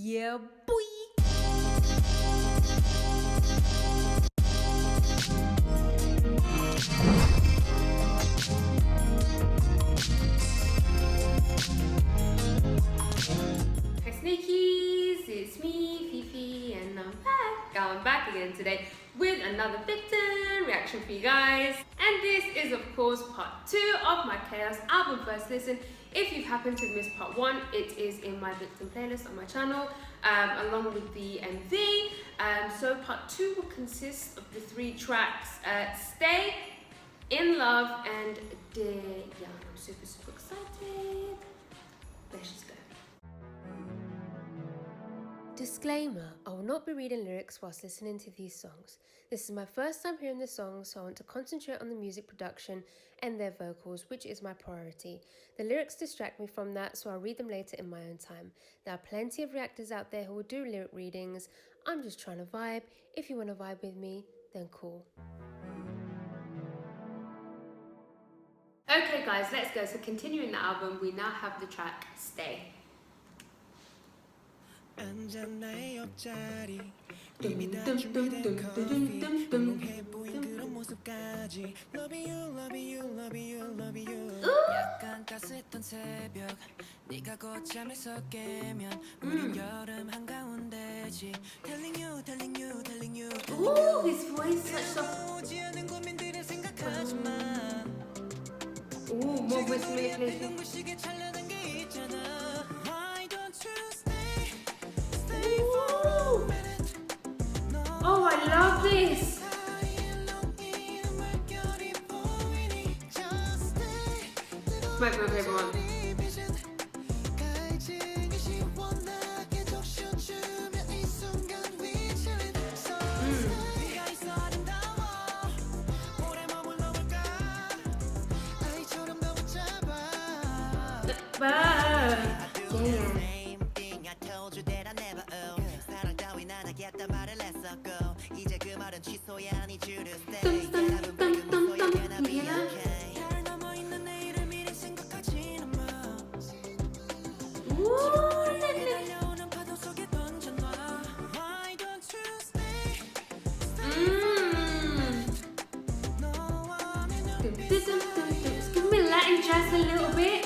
Yeah, boy. Hi Sneakies, it's me, Fifi, and I'm back. I'm back again today with another VICTON reaction for you guys. And this is of course part 2 of my Chaos album first listen. If you've happened to miss part 1, it is in my VICTON playlist on my channel, along with the MV. So part 2 will consist of the 3 tracks, Stay, In Love, and Dear Young. I'm super excited. Let's just go. Disclaimer, I will not be reading lyrics whilst listening to these songs. This is my first time hearing the songs, so I want to concentrate on the music production and their vocals, which is my priority. The lyrics distract me from that, so I'll read them later in my own time. There are plenty of reactors out there who will do lyric readings. I'm just trying to vibe. If you want to vibe with me, then cool. Okay guys, let's go. So continuing the album, we now have the track Stay. 앉아나의 옆자리 이미 다 준비된 커피 멍해 보인 그런 모습까지 Love you, love you, love you, love you 약간 따스했던 새벽 네가 곧잠에서 깨면 우린 여름 한가운데지 Telling you, telling you, telling you Ooh, his voice such a... 오지 않은 고민들을 생각하지마 Ooh, more voice manipulation. 눈부시게 찬란한 게 있잖아 Oh, I love this! It's my favorite one. Just give me Latin jazz a little bit.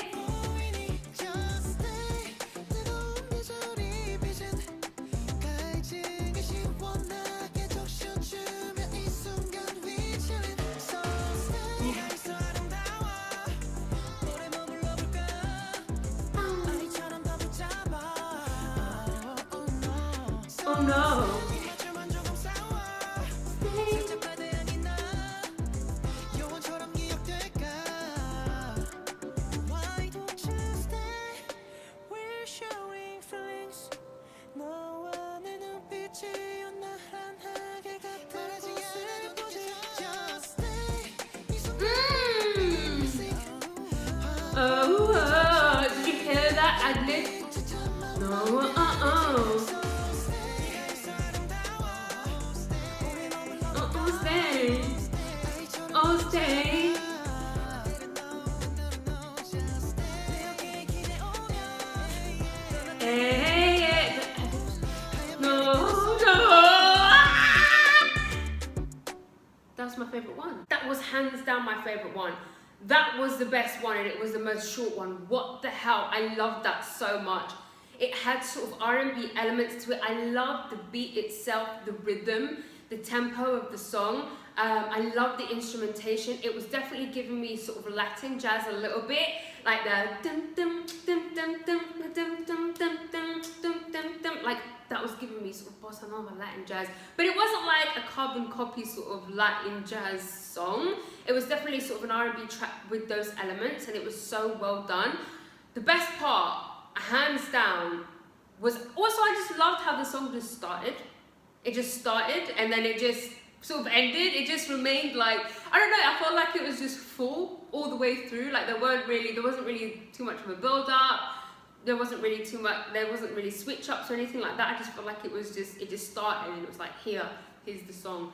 Oh no. Oh, did you hear that ad-lib? No, stay. Oh, stay. Hey. No. That's my favorite one. That was hands down my favorite one. That was the best one and it was the most short one. What the hell? I loved that so much. It had sort of R&B elements to it. I loved the beat itself, the rhythm, the tempo of the song. I loved the instrumentation. It was definitely giving me sort of Latin jazz a little bit, like the dum dum dum dum dum dum dum dum dum dum dum, like that was giving me sort of bossa nova Latin jazz. But it wasn't like a carbon copy sort of Latin jazz song. It was definitely sort of an R&B track with those elements, and it was so well done. The best part, hands down, was also I just loved how the song just started. It just started and then it just sort of ended. It just remained like, I don't know, I felt like it was just full all the way through. Like there wasn't really too much of a build up. There wasn't really switch ups or anything like that. I just felt like it just started and it was like, here's the song.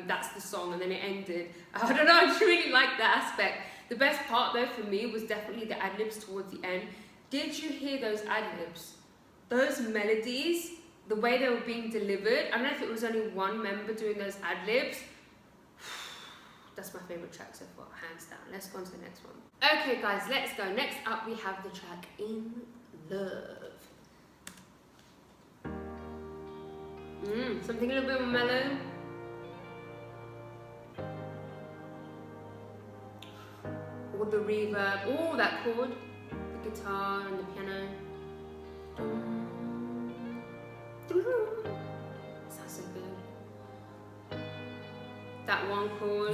That's the song, and then it ended. I don't know, I just really liked that aspect. The best part though for me was definitely the ad-libs towards the end. Did you hear those ad-libs? those melodies, the way they were being delivered, I don't know if it was only one member doing those ad-libs. That's my favorite track so far, hands down. Let's go on to the next one. Okay guys, let's go. Next up we have the track In Love. Something a little bit more mellow. All the reverb, all that chord, the guitar and the piano. Sounds so good. That one chord.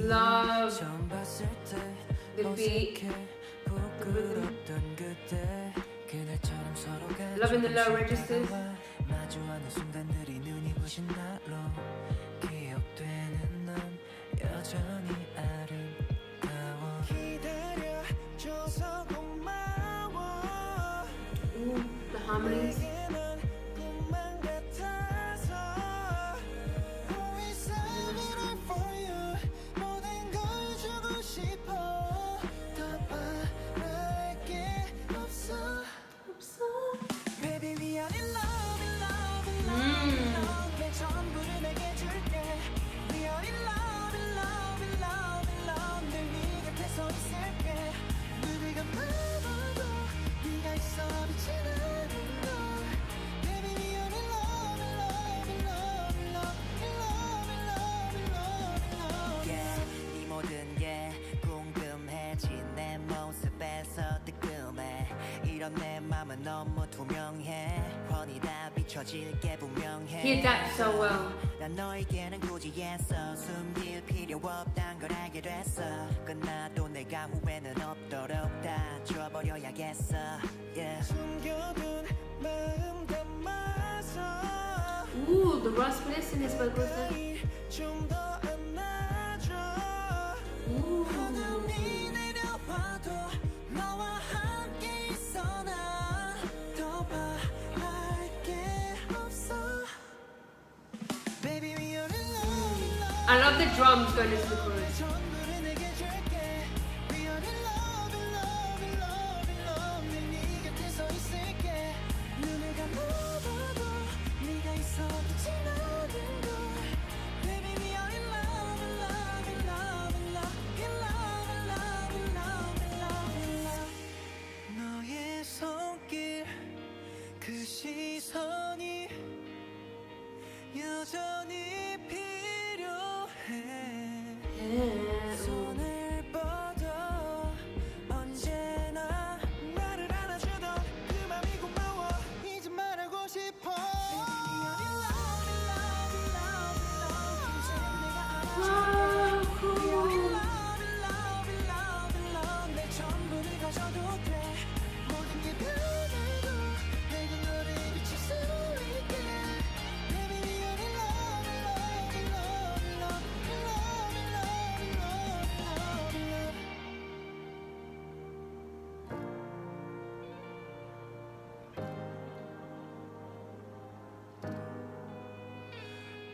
Love the beat, the rhythm. Loving the low registers. Ooh, the harmonies. He adapts so well. Ooh, the raspiness in his vocals there. Ooh. I love the drums going into the chorus.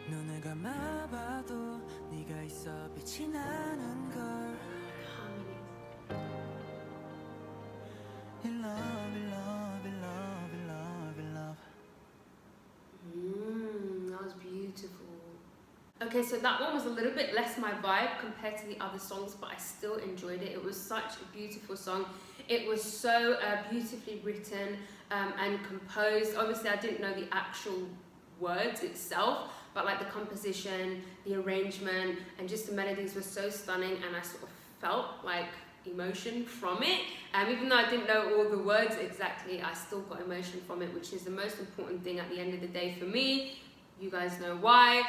눈을 감아봐도 네가 있어 빛이 나는 걸. In love, in love, in love, in love, in love. That was beautiful. Okay, so that one was a little bit less my vibe compared to the other songs, but I still enjoyed it. It was such a beautiful song. It was so beautifully written and composed. Obviously, I didn't know the actual words itself, but like the composition, the arrangement, and just the melodies were so stunning, and I sort of felt like emotion from it. Even though I didn't know all the words exactly, I still got emotion from it, which is the most important thing at the end of the day for me. You guys know why.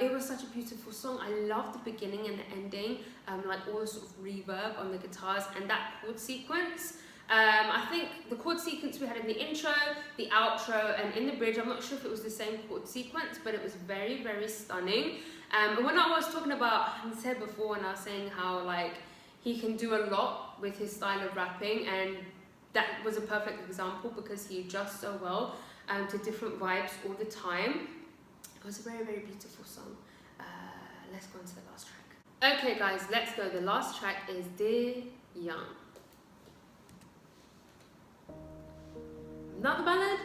It was such a beautiful song. I loved the beginning and the ending, like all the sort of reverb on the guitars and that chord sequence. I think the chord sequence we had in the intro, the outro, and in the bridge, I'm not sure if it was the same chord sequence, but it was very, very stunning. And when I was talking about Hanse before, and I was saying how like he can do a lot with his style of rapping, and that was a perfect example because he adjusts so well to different vibes all the time. It was a very, very beautiful song. Let's go on to the last track. Okay guys, let's go. The last track is Dear Young. Another ballad.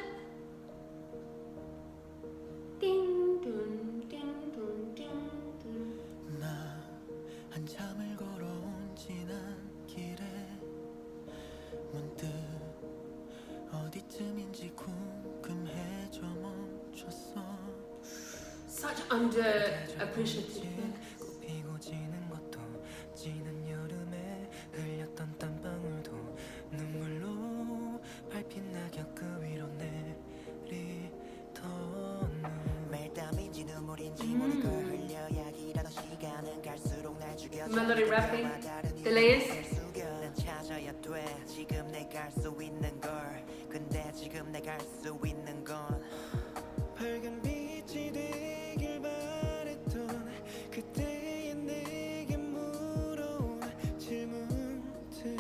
Ding, dun, ding, dun, ding, dun. 나 한참을 걸어온 지난 길에 문득 어디쯤인지 궁금해져 멈췄어. Such underappreciated. 꽃피고 지는 것도 지난 여름에 흘렸던 땀방울도 눈물로 밟힌 낙엽 그 위로 내리던 눈. 매일 땀인지 눈물인지 모를 걸 흘려 약이라도 시간은 갈수록 날 죽여. Melody rapping. The layers. 난 찾아야 돼 지금 내 갈 수 있는 걸. 근데 지금 내 갈 수 있는 건 밝은 빛이 되길 바랬던 그때의 내게 물어온 질문들.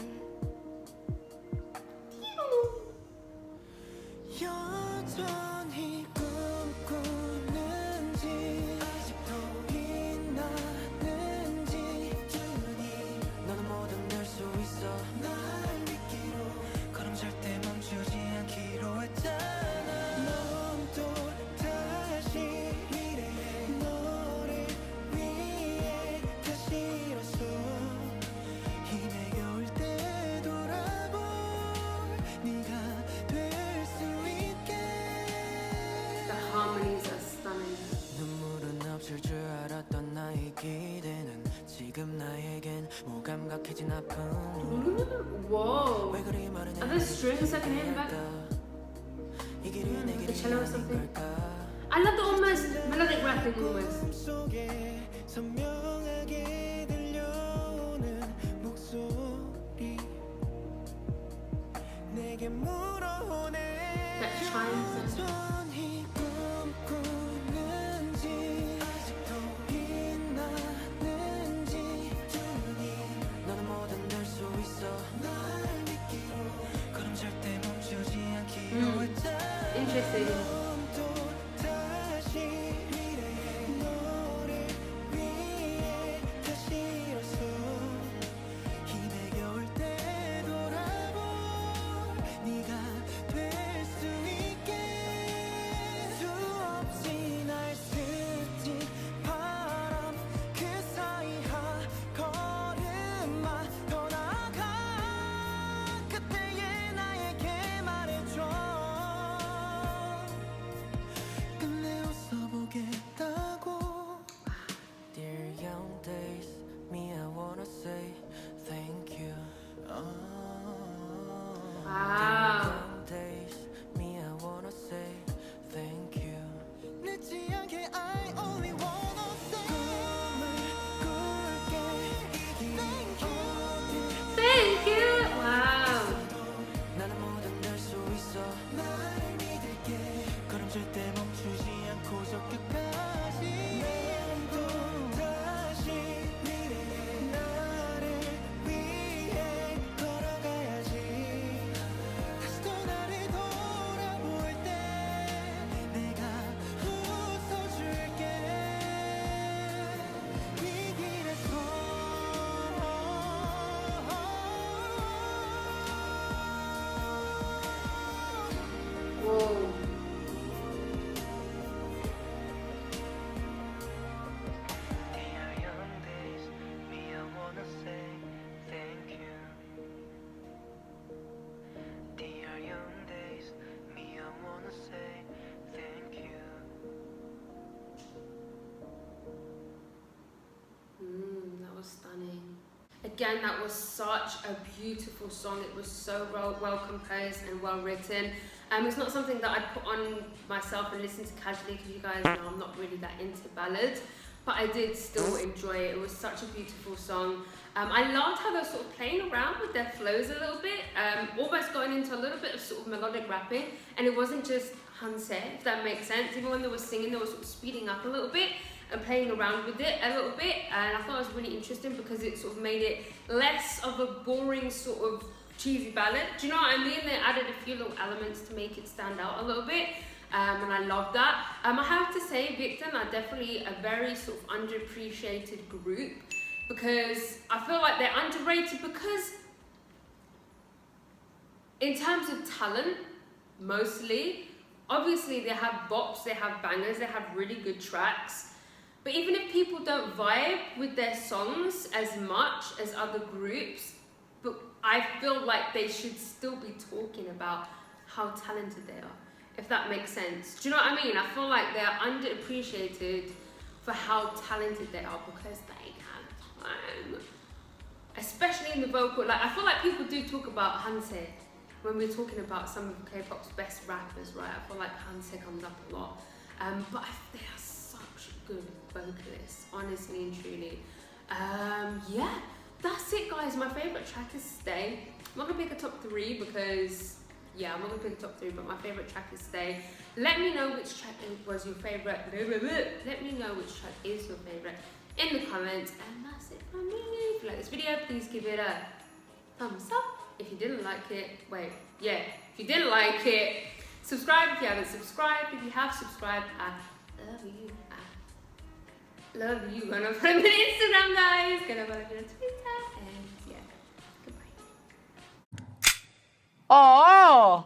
여전히 꿈꾸는지 아직도 빛나는지 두 눈이 너는 뭐든 될 수 있어 날 믿기로 그럼 절대 멈추지 않기로 했잖아. 넌 또 다시 미래의 너를 위해 다시 일어서 힘에 겨울 때 돌아볼 네가 될 수 있게. The harmonies are stunning. 눈물은 없을 줄 알았던 나의 기대는 지금 나에겐 무감각해진 아픔. Whoa. 왜 그리 많은 Are there strings I can hear in the back? 이 길이 내 The 길이 cello or something? 아닐까. I love the almost melodic rapping almost. 속에 선명하게 들려오는 목소리 내게 물어오네. That chimes. 여전히 꿈꾸는지 아직도 빛나는지 두 눈이 너는 뭐든 될 수 있어 날 믿기로 그럼 절대 멈추지 않기로 했잖아. Interesting. 또 다시 미래의 너를 위해 다시 일어서 힘에 겨울 때 돌아볼 네가 될 수 있게. 수없이 날 스친 바람 그 사이 한 걸음만 더 나아가 그때의 나에게 말해줘. 끝내 웃어보겠다고. Dear young days, me I wanna say thank you. Wow. Young days, me I wanna say thank you. 늦지 않게 I only wanna say 꿈을 꿀게. Thank you. Thank you. Wow. 나는 뭐든 될 수 있어 날 믿을게. 그럼 절대 멈추지 않고 저 끝까지. 또 다시 미래의 나를 위해 걸어가야지. 다시 또 나를 돌아볼 때 내가 웃어줄게. 이 길에서 Whoa. Dear young days, me I wanna say thank you. Dear young days, me I wanna say thank you. That was stunning. Again, that was such a beautiful song. It was so well composed and well written. It's not something that I put on myself and listen to casually because you guys know I'm not really that into ballads, but I did still enjoy it. It was such a beautiful song. I loved how they were sort of playing around with their flows a little bit, almost going into a little bit of sort of melodic rapping, and it wasn't just hanse, if that makes sense. Even when they were singing, they were sort of speeding up a little bit and playing around with it a little bit, and I thought it was really interesting because it sort of made it less of a boring sort of cheesy ballad. Do you know what I mean? They added a few little elements to make it stand out a little bit, and I love that. I have to say, VICTON are definitely a very sort of underappreciated group because I feel like they're underrated because in terms of talent, mostly. Obviously, they have bops, they have bangers, they have really good tracks. But even if people don't vibe with their songs as much as other groups, but I feel like they should still be talking about how talented they are, if that makes sense. Do you know what I mean? I feel like they're underappreciated for how talented they are because they can sing. Especially in the vocal, like I feel like people do talk about Hanse when we're talking about some of K-pop's best rappers, right? I feel like Hanse comes up a lot. But they are such good vocalists, honestly and truly. Yeah, that's it guys. My favourite track is Stay. I'm not gonna pick a top 3 because, yeah, I'm not gonna pick a top 3, but my favourite track is Stay. Let me know which track was your favourite. Let me know which track is your favourite in the comments. And that's it from me. If you like this video, please give it a thumbs up. If you didn't like it, if you didn't like it, subscribe if you haven't subscribed. If you have subscribed, I love you. I love you. Gonna follow me on Instagram, guys. Gonna follow me on Twitter. And yeah, goodbye. 어.